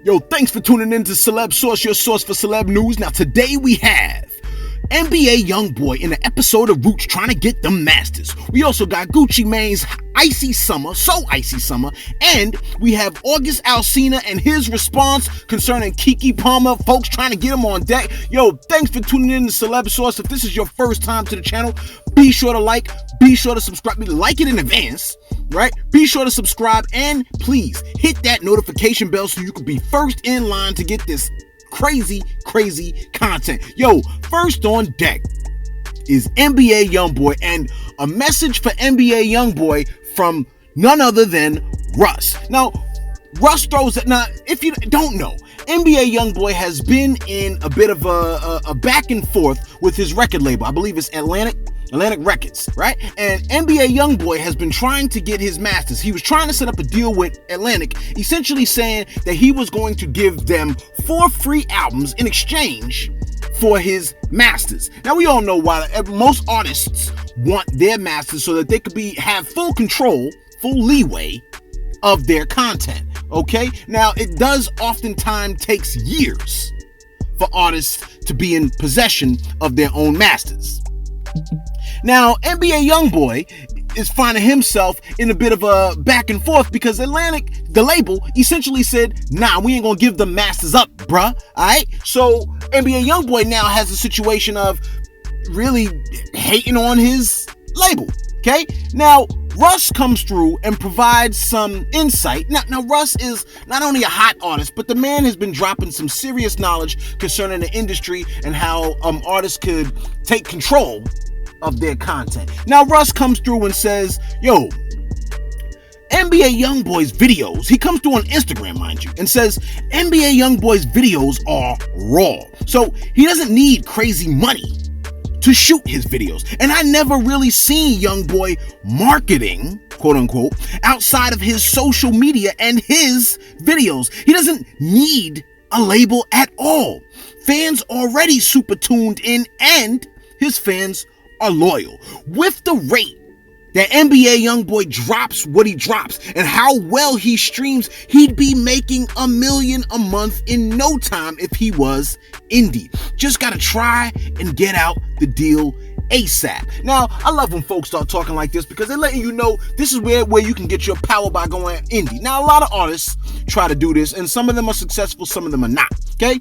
Yo, thanks for tuning in to Celeb Source, your source for celeb news. Now, today we have NBA Youngboy in an episode of Roots trying to get the Masters. We also got Gucci Mane's Icy Summer, So Icy Summer, and we have August Alsina and his response concerning Keke Palmer, folks trying to get him on deck. Yo, thanks for tuning in to Celeb Source. If this is your first time to the channel, be sure to like, be sure to subscribe, like it in advance, right? Be sure to subscribe and please hit that notification bell so you can be first in line to get this crazy content. Yo, first on deck is NBA Youngboy, and a message for NBA Youngboy from none other than Russ. Now, Russ throws it. Now, if you don't know, NBA Youngboy has been in a bit of a back and forth with his record label. I believe it's Atlantic Records, right? And NBA Youngboy has been trying to get his masters. He was trying to set up a deal with Atlantic, essentially saying that he was going to give them 4 free albums in exchange for his masters. Now, we all know why most artists want their masters so that they could have full control, full leeway of their content, okay? Now, it does oftentimes takes years for artists to be in possession of their own masters. Now, NBA Youngboy is finding himself in a bit of a back and forth because Atlantic, the label, essentially said, nah, we ain't gonna give the masters up, bruh, alright? So, NBA Youngboy now has a situation of really hating on his label, okay? Now, Russ comes through and provides some insight. Now, Russ is not only a hot artist, but the man has been dropping some serious knowledge concerning the industry and how artists could take control of their content. Now, Russ comes through and says, yo, NBA Youngboy's videos, he comes through on Instagram, mind you, and says NBA Youngboy's videos are raw. So he doesn't need crazy money to shoot his videos. And I never really seen Youngboy marketing, quote unquote, outside of his social media and his videos. He doesn't need a label at all. Fans already super tuned in and his fans are loyal. With the rate that NBA Youngboy drops what he drops and how well he streams, he'd be making $1 million a month in no time if he was indie. Just gotta try and get out the deal ASAP. Now, I love when folks start talking like this because they're letting you know this is where you can get your power by going indie. Now, a lot of artists try to do this, and some of them are successful, some of them are not, okay?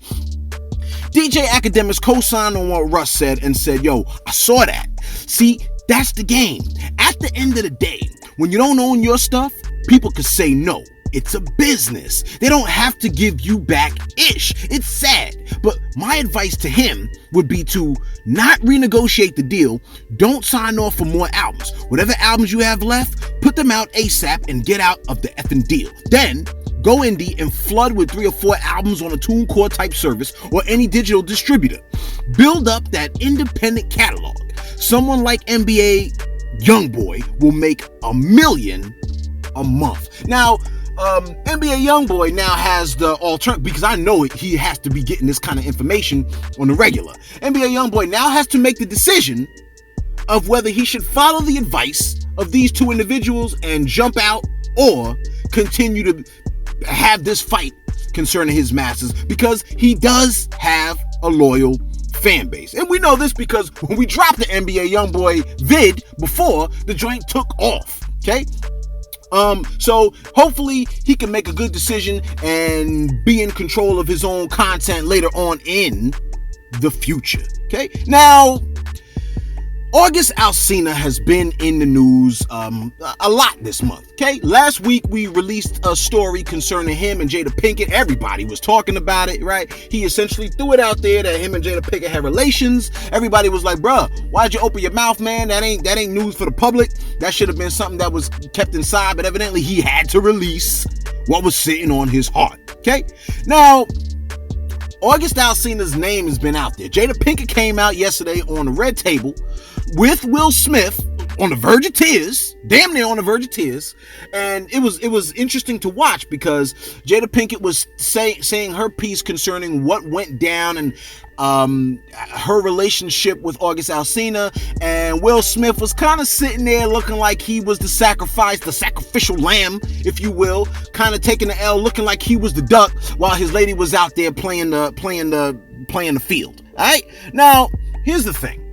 DJ Academics co-signed on what Russ said and said, yo, I saw that. See, that's the game. At the end of the day, when you don't own your stuff, people could say no. It's a business. They don't have to give you back ish. It's sad. But my advice to him would be to not renegotiate the deal. Don't sign off for more albums. Whatever albums you have left, put them out ASAP and get out of the effing deal. Then go indie and flood with 3 or 4 albums on a TuneCore type service or any digital distributor. Build up that independent catalog. Someone like NBA Youngboy will make $1 million a month. Now, NBA Youngboy now has the alternative, because I know he has to be getting this kind of information on the regular. NBA Youngboy now has to make the decision of whether he should follow the advice of these 2 individuals and jump out or continue to have this fight concerning his masters, because he does have a loyal fan base. And we know this because when we dropped the NBA Youngboy vid before, the joint took off, okay? So hopefully he can make a good decision and be in control of his own content later on in the future, okay? Now, August Alsina has been in the news a lot this month, okay? Last week, we released a story concerning him and Jada Pinkett. Everybody was talking about it, right? He essentially threw it out there that him and Jada Pinkett had relations. Everybody was like, bruh, why'd you open your mouth, man? That ain't news for the public. That should have been something that was kept inside, but evidently he had to release what was sitting on his heart, okay? Now, August Alsina's name has been out there. Jada Pinkett came out yesterday on the red table with Will Smith on the verge of tears, damn near on the verge of tears. And it was interesting to watch because Jada Pinkett was saying her piece concerning what went down and her relationship with August Alsina, and Will Smith was kind of sitting there looking like he was the sacrificial lamb, if you will, kind of taking the L, looking like he was the duck while his lady was out there playing the field. All right, now here's the thing.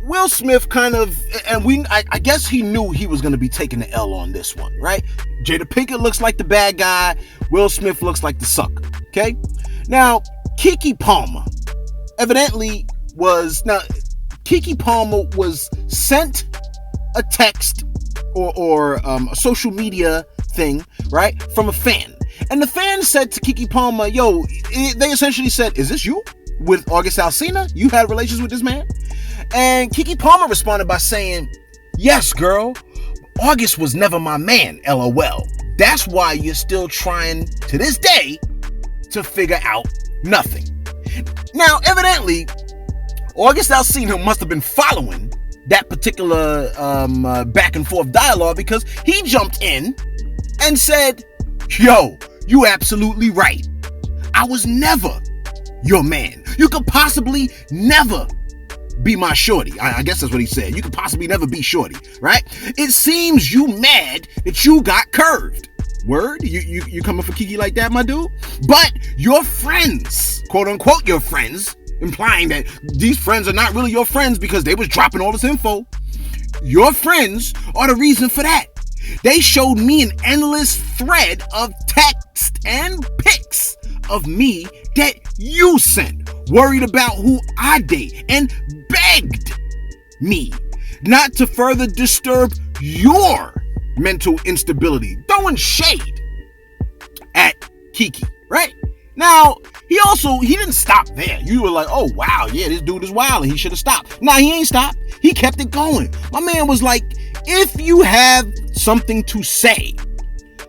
Will Smith kind of, and I guess he knew he was going to be taking the L on this one, right? Jada Pinkett looks like the bad guy. Will Smith looks like the sucker, okay? Now, Keke Palmer evidently Keke Palmer was sent a text or a social media thing, right, from a fan. And the fan said to Keke Palmer, yo, they essentially said, is this you with August Alsina? You had relations with this man? And Keke Palmer responded by saying, yes, girl, August was never my man, LOL. That's why you're still trying to this day to figure out nothing. Now, evidently, August Alsina must have been following that particular back and forth dialogue, because he jumped in and said, yo, you absolutely right. I was never your man. You could possibly never be my shorty. I guess that's what he said. You could possibly never be shorty, right? It seems you mad that you got curved. Word? You coming for Keke like that, my dude? But your friends, quote unquote your friends, implying that these friends are not really your friends because they was dropping all this info. Your friends are the reason for that. They showed me an endless thread of text and pics of me that you sent, worried about who I date, and begged me not to further disturb your mental instability, throwing shade at Keke, right? Now, he didn't stop there. You were like, oh, wow, yeah, this dude is wild and he should have stopped. Nah, he ain't stopped. He kept it going. My man was like, if you have something to say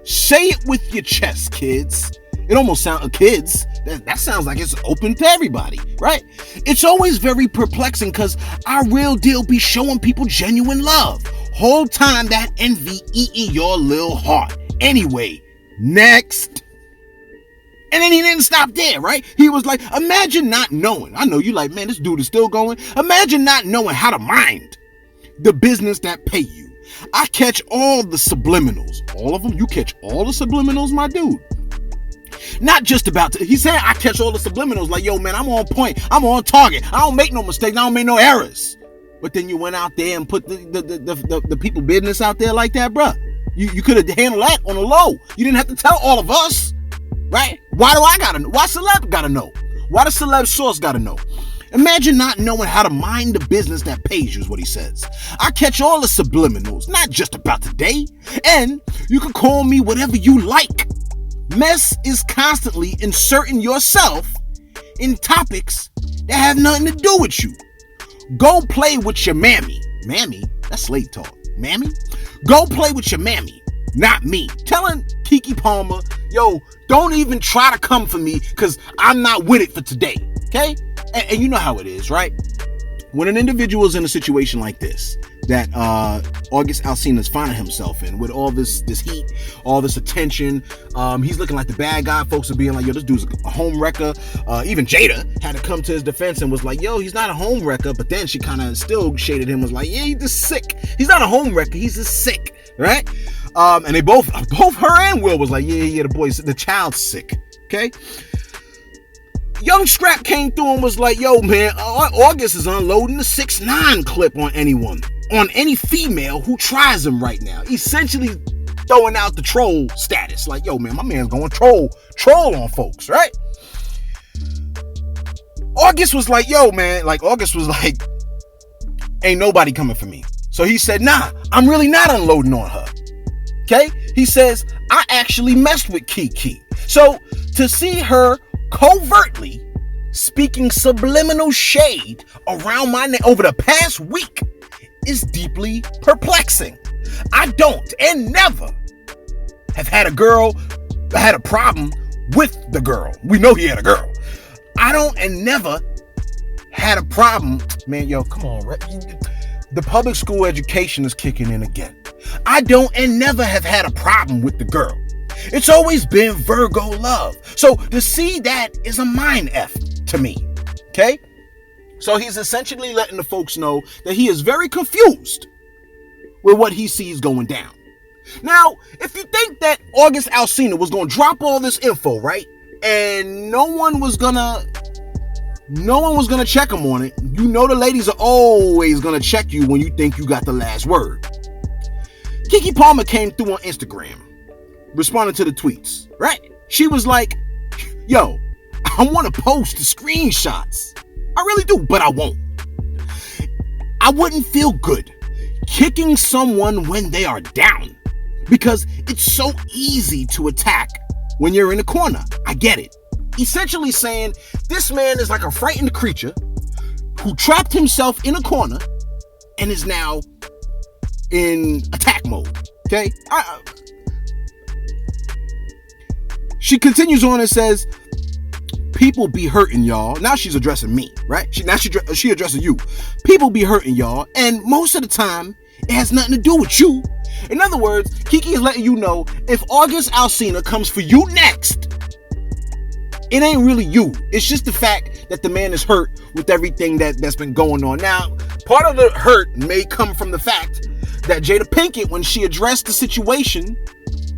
it with your chest, kids. It almost sounds, kids, that sounds like it's open to everybody, right? It's always very perplexing because our real deal be showing people genuine love. Whole time that envy eating your little heart. Anyway, next. And then he didn't stop there, right? He was like, imagine not knowing. I know you like, man, this dude is still going. Imagine not knowing how to mind the business that pay you. I catch all the subliminals. All of them? You catch all the subliminals, my dude. Not just about to, he's saying I catch all the subliminals like, yo, man, I'm on point. I'm on target. I don't make no mistakes. I don't make no errors. But then you went out there and put the people business out there like that, bruh. You could have handled that on the low. You didn't have to tell all of us, right? Why do I gotta know? Why celeb gotta know? Why the celeb source gotta know? Imagine not knowing how to mind the business that pays you is what he says. I catch all the subliminals, not just about today. And you can call me whatever you like. Mess is constantly inserting yourself in topics that have nothing to do with you. Go play with your mammy. Mammy? That's slave talk. Mammy? Go play with your mammy, not me. Telling Keke Palmer, yo, don't even try to come for me because I'm not with it for today. Okay? And you know how it is, right? When an individual is in a situation like this, that August Alsina is finding himself in, with all this heat, all this attention, he's looking like the bad guy. Folks are being like, yo, this dude's a home wrecker. Even Jada had to come to his defense and was like, yo, he's not a home wrecker. But then she kind of still shaded him, was like, yeah, he's just sick. He's not a home wrecker. He's just sick, right? And they both her and Will was like, yeah, the child's sick, okay? Young Scrap came through and was like, yo, man, August is unloading the 6ix9ine clip on anyone, on any female who tries him right now. Essentially throwing out the troll status. Like, yo, man, my man's going troll on folks, right? August was like, yo, man, ain't nobody coming for me. So he said, nah, I'm really not unloading on her. Okay? He says, I actually messed with Keke. So to see her covertly speaking subliminal shade around my name over the past week is deeply perplexing. I don't and never have had a problem with the girl. We know he had a girl. I don't and never had a problem. Man, yo, come on, right? The public school education is kicking in again. I don't and never have had a problem with the girl. It's always been Virgo love. So to see that is a mind F to me. Okay? So he's essentially letting the folks know that he is very confused with what he sees going down. Now, if you think that August Alsina was going to drop all this info, right? And no one was going to check him on it. You know the ladies are always going to check you when you think you got the last word. Keke Palmer came through on Instagram, responding to the tweets, right? She was like, yo, I want to post the screenshots. I really do, but I won't. I wouldn't feel good kicking someone when they are down because it's so easy to attack when you're in a corner. I get it. Essentially saying this man is like a frightened creature who trapped himself in a corner and is now in attack mode. Okay? She continues on and says, people be hurting y'all. Now she's addressing me, right? She addressing you. People be hurting y'all, and most of the time, it has nothing to do with you. In other words, Keke is letting you know if August Alsina comes for you next, it ain't really you. It's just the fact that the man is hurt with everything that's been going on. Now, part of the hurt may come from the fact that Jada Pinkett, when she addressed the situation,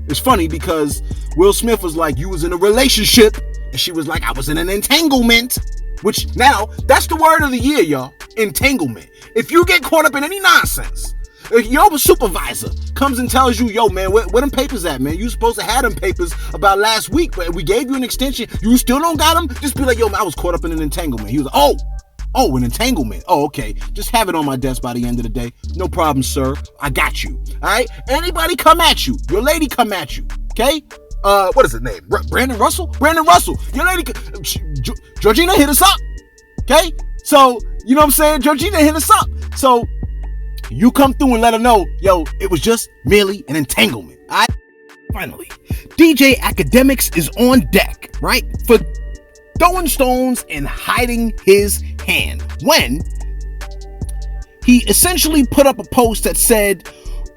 it's funny because Will Smith was like, you was in a relationship, and she was like, I was in an entanglement, which now, that's the word of the year, y'all. Entanglement. If you get caught up in any nonsense, if your supervisor comes and tells you, yo, man, where them papers at, man? You supposed to have them papers about last week, but we gave you an extension. You still don't got them? Just be like, yo, man, I was caught up in an entanglement. He was like, oh, an entanglement. Oh, okay. Just have it on my desk by the end of the day. No problem, sir. I got you. All right? Anybody come at you. Your lady come at you. Okay? What is his name? Brandon Russell? Brandon Russell. Your lady, Georgina hit us up. Okay? So, you know what I'm saying? Georgina hit us up. So, you come through and let her know, yo, it was just merely an entanglement. All right? Finally, DJ Academics is on deck, right? For throwing stones and hiding his hand when he essentially put up a post that said,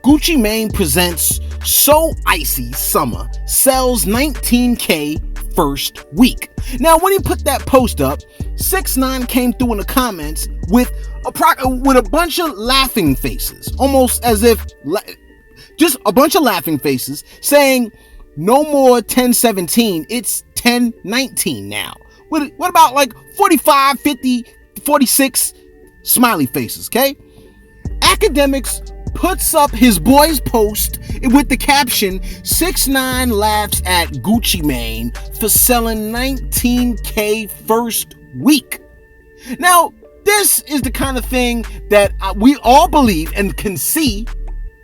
Gucci Mane presents So Icy Summer, sells 19K first week. Now, when he put that post up, 6ix9ine came through in the comments with a bunch of laughing faces, almost as if just a bunch of laughing faces saying, no more 1017, it's 1019 now. What about like 45, 50, 46 smiley faces, okay? Academics puts up his boy's post with the caption, 6ix9ine laughs at Gucci Mane for selling 19K first week. Now, this is the kind of thing that we all believe and can see,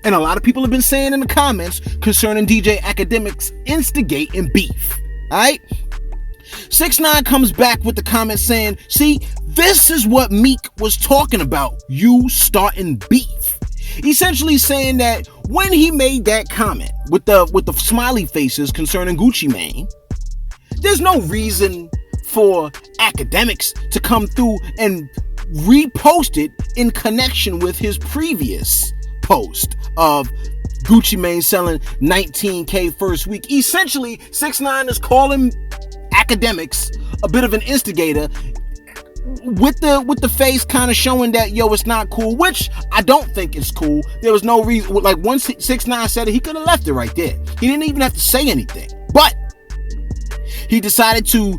and a lot of people have been saying in the comments concerning DJ Academics instigating beef. Alright? 6ix9ine comes back with the comment saying, see, this is what Meek was talking about, you starting beef. Essentially saying that when he made that comment with the smiley faces concerning Gucci Mane, there's no reason for Academics to come through and repost it in connection with his previous post of Gucci Mane selling 19K first week. Essentially, 6ix9ine is calling Academics a bit of an instigator with the face kind of showing that, yo, it's not cool, which I don't think it's cool. There was no reason, like once 6ix9ine said it, he could have left it right there. He didn't even have to say anything, but he decided to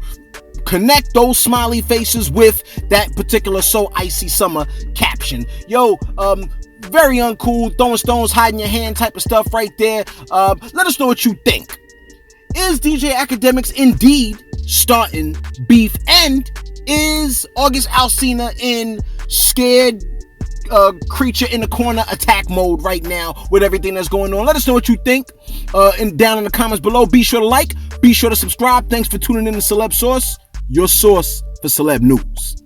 connect those smiley faces with that particular So Icy Summer caption. Yo, very uncool, throwing stones, hiding your hand type of stuff right there. Let us know what you think. Is DJ Academics indeed starting beef, and is August Alsina in scared creature in the corner attack mode right now with everything that's going on? Let us know what you think down in the comments below. Be sure to like, be sure to subscribe. Thanks for tuning in to Celeb Source, your source for celeb news.